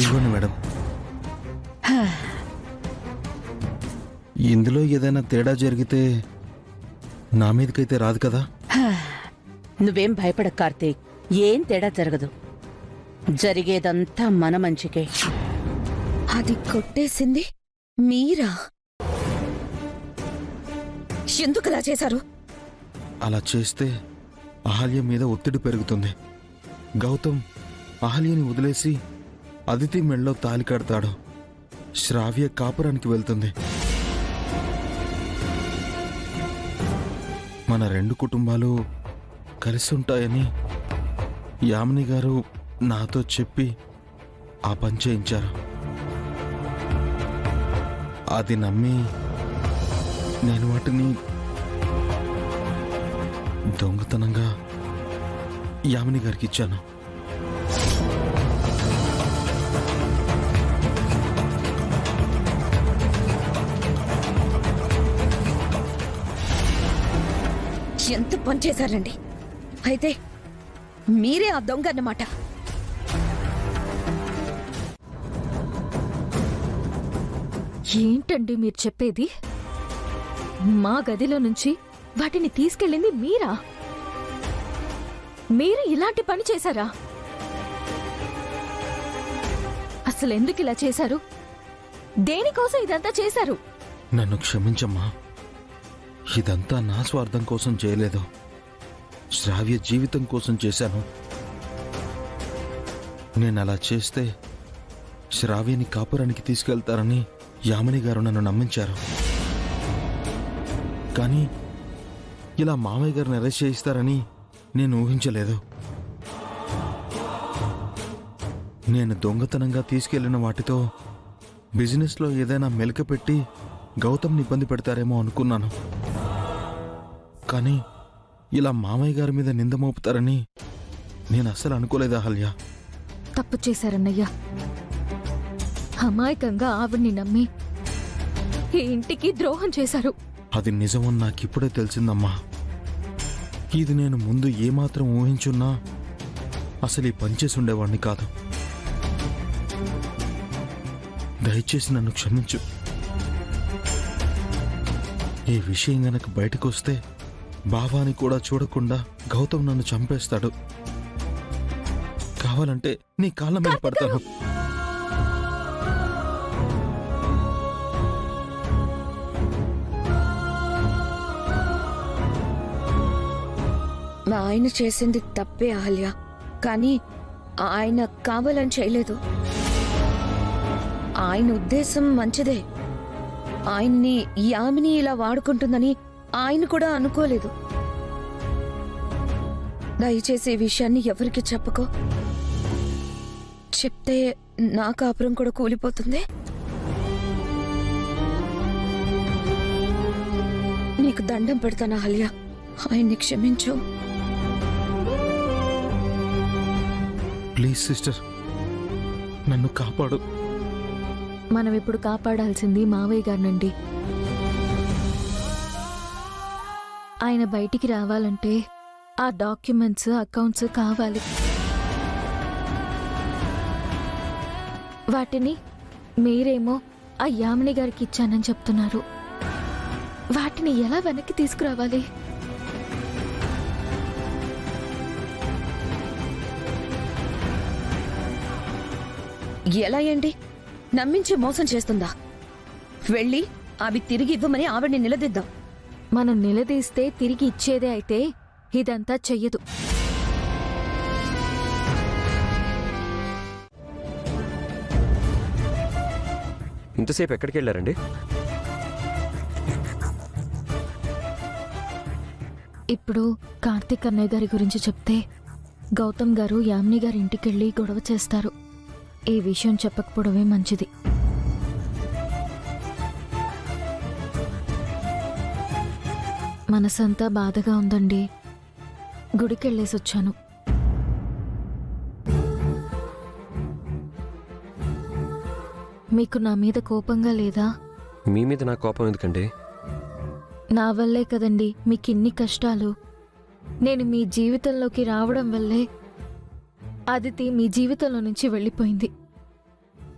ఇవ్వండి మేడం. ఇందులో ఏదైనా తేడా జరిగితే నా మీదకైతే రాదు కదా? నువ్వేం భయపడకు కార్తీక్, ఏం తేడా జరగదు. జరిగేదంతా మన మంచికే. అది కొట్టేసింది మీరా? ఎందుకలా చేశారు? అలా చేస్తే అహల్య మీద ఒత్తిడి పెరుగుతుంది. గౌతమ్ అహల్యని వదిలేసి అదితి మెళ్ళలో తాలి కడతాడు. శ్రావ్య కాపురానికి వెళ్తుంది. మన రెండు కుటుంబాలు కలిసి ఉంటాయని యామిని గారు నాతో చెప్పి ఆ పని చేయించారు. అది నమ్మి నేను వాటిని దొంగతనంగా యామిని గారికి ఇచ్చాను. ఎంత పని చేశారండి? అయితే మీరే ఆ దొంగ అన్నమాట. ఏంటండి మీరు చెప్పేది? మా గదిలో నుంచి వాటిని తీసుకెళ్ళింది మీరా? మీరు ఇలాంటి పని చేశారా? అసలు ఎందుకు ఇలా చేశారు? దేనికోసం ఇదంతా చేశారు? నన్ను క్షమించమ్మా. ఇదంతా నా స్వార్థం కోసం చేయలేదు. శ్రావ్య జీవితం కోసం చేశాను. నేను అలా చేస్తే శ్రావ్యని కాపురానికి తీసుకెళ్తారని యామిని గారు నన్ను నమ్మించారు. కానీ ఇలా మామయ్య గారిని అరెస్ట్ చేయిస్తారని నేను ఊహించలేదు. నేను దొంగతనంగా తీసుకెళ్లిన వాటితో బిజినెస్లో ఏదైనా మెలక పెట్టి గౌతమ్ని ఇబ్బంది పెడతారేమో అనుకున్నాను. కానీ ఇలా మామయ్య గారి మీద నింద మోపుతారని నేను అస్సలు అనుకోలేదు అహల్య. తప్పు చేశారన్నయ్యా. అమాయకంగా ఆవిడ్ని నమ్మి ఈ ఇంటికి ద్రోహం చేశారు. అది నిజమని నాకిప్పుడే తెలిసిందమ్మా. ఇది నేను ముందు ఏమాత్రం ఊహించున్నా అసలు ఈ పని చేసి ఉండేవాడిని కాదు. దయచేసి నన్ను క్షమించు. ఈ విషయం గనక బయటకు వస్తే బావాని కూడా చూడకుండా గౌతమ్ నన్ను చంపేస్తాడు. కావాలంటే నీ కాళ్ళ మీద పడతాను. మా ఆయన చేసింది తప్పే అహల్య, కానీ ఆయన కావాలని చేయలేదు. ఆయన ఉద్దేశం మంచిదే. ఆయన్ని యామిని ఇలా వాడుకుంటుందని ఆయన కూడా అనుకోలేదు. దయచేసి ఈ విషయాన్ని ఎవరికి చెప్పుకో. చెప్తే నా కాపురం కూడా కూలిపోతుంది. నీకు దండం పెడతాను అహల్య, ఆయన్ని క్షమించు. ప్లీజ్ సిస్టర్, నన్ను కాపాడు. మనం ఇప్పుడు కాపాడాల్సింది మావయ్య గారినండి. ఆయన బయటికి రావాలంటే ఆ డాక్యుమెంట్స్, అకౌంట్స్ కావాలి. వాటిని మీరేమో ఆ యామిని గారికి ఇచ్చానని చెప్తున్నారు. వాటిని ఎలా వెనక్కి తీసుకురావాలి? ఎలా ఏంటి? నమ్మించి మోసం చేస్తుందా? వెళ్ళి అవి తిరిగి ఇవ్వమని ఆవిడ్ని నిలదీద్దాం. మనం నిలదీస్తే తిరిగి ఇచ్చేదే అయితే ఇదంతా చెయ్యదు. ఇంతసేపు ఎక్కడికి వెళ్ళారండి? ఇప్పుడు కార్తీక్ అన్నయ్య గారి గురించి చెప్తే గౌతమ్ గారు యామిని గారి ఇంటికెళ్ళి గొడవ చేస్తారు. ఈ విషయం చెప్పకపోవడమే మంచిది. మనసంతా బాధగా ఉందండి. గుడికెళ్ళేసొచ్చాను. మీకు నా మీద కోపంగా లేదా? మీ మీద నా కోపం ఎందుకండి? నా వల్లే కదండి మీకిన్ని కష్టాలు. నేను మీ జీవితంలోకి రావడం వల్లే అదితి మీ జీవితంలో నుంచి వెళ్ళిపోయింది.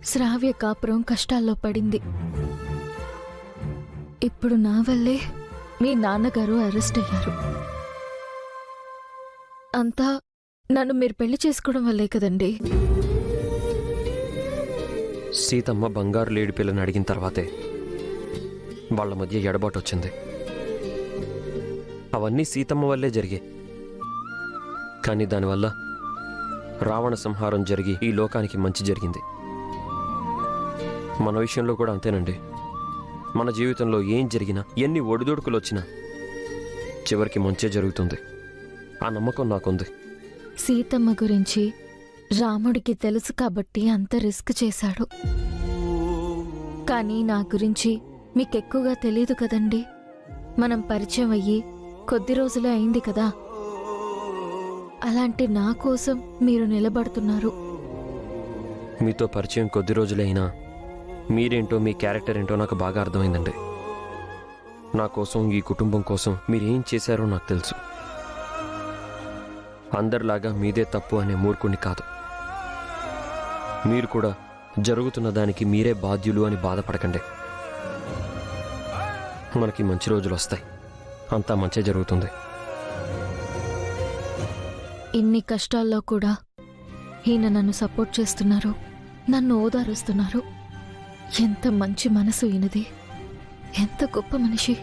శ్రావ్య కాపురం కష్టాల్లో పడింది. ఇప్పుడు నా వల్లే మీ నాన్నగారు అరెస్ట్ అయ్యారు. అంతా నన్ను మీరు పెళ్లి చేసుకోవడం వల్లే కదండి. సీతమ్మ బంగారు లేడి పిల్లని అడిగిన తర్వాతే వాళ్ళ మధ్య ఎడబాటు వచ్చింది. అవన్నీ సీతమ్మ వల్లే జరిగాయి. కానీ దానివల్ల రావణ సంహారం జరిగి ఈ లోకానికి మంచి జరిగింది. మన విషయంలో కూడా అంతేనండి. మన జీవితంలో ఏం జరిగినా, ఎన్ని ఒడిదొడుకులు వచ్చినా చివరికి మంచే జరుగుతుంది. ఆ నమ్మకం నాకుంది. సీతమ్మ గురించి రాముడికి తెలుసు కాబట్టి అంత రిస్క్ చేశాడు. కానీ నా గురించి మీకెక్కువగా తెలీదు కదండి. మనం పరిచయం అయ్యి కొద్ది రోజులే అయింది కదా. అలాంటి నా కోసం మీరు నిలబడుతున్నారు. మీతో పరిచయం కొద్ది రోజులే అయినా మీరేంటో, మీ క్యారెక్టర్ ఏంటో నాకు బాగా అర్థమైందండి. నా కోసం, ఈ కుటుంబం కోసం మీరేం చేశారో నాకు తెలుసు. అందరిలాగా మీదే తప్పు అనే మూర్ఖుణ్ణి కాదు. మీరు కూడా జరుగుతున్న దానికి మీరే బాధ్యులు అని బాధపడకండి. మనకి మంచి రోజులు వస్తాయి. అంతా మంచి జరుగుతుంది. ఇన్ని కష్టాల్లో కూడా ఈయన నన్ను సపోర్ట్ చేస్తున్నారు, నన్ను ఓదారుస్తున్నారు. ఎంత మంచి మనసు ఈయనది, ఎంత గొప్ప మనిషి.